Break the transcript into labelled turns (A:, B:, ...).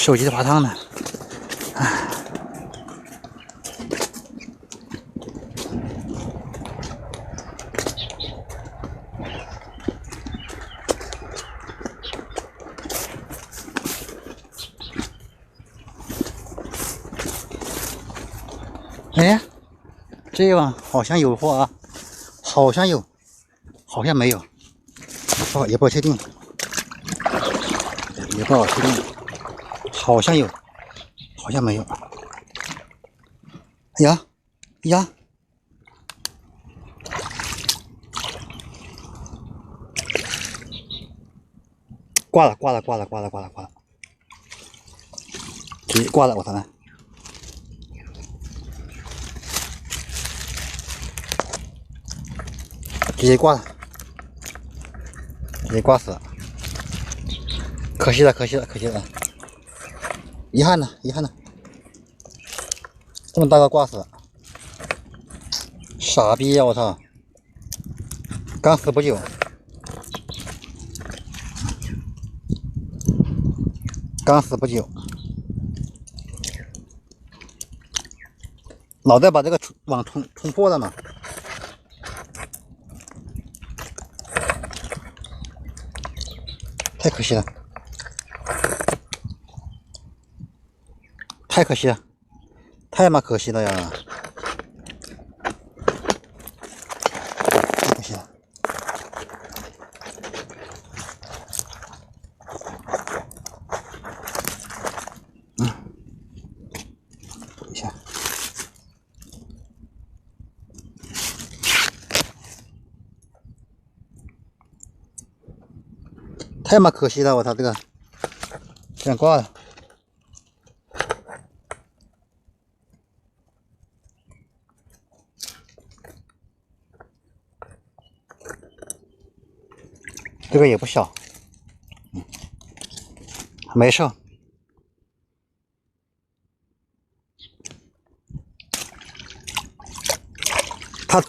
A: 手机在滑汤呢。哎，哎，这网好像有货啊，好像有，好像没有，也不好确定，也不好确定，好像有，好像没有。哎呀，呀，挂了，直接挂了，我操！直接挂了，直接挂死了，可惜了，遗憾呢，这么大个挂死了，傻逼呀！我操，刚死不久，脑袋把这个网冲破了嘛。太可惜了，太妈可惜了呀！太可惜了。补一下。太妈可惜了，我操，这个这样挂了。这个也不小，没事。他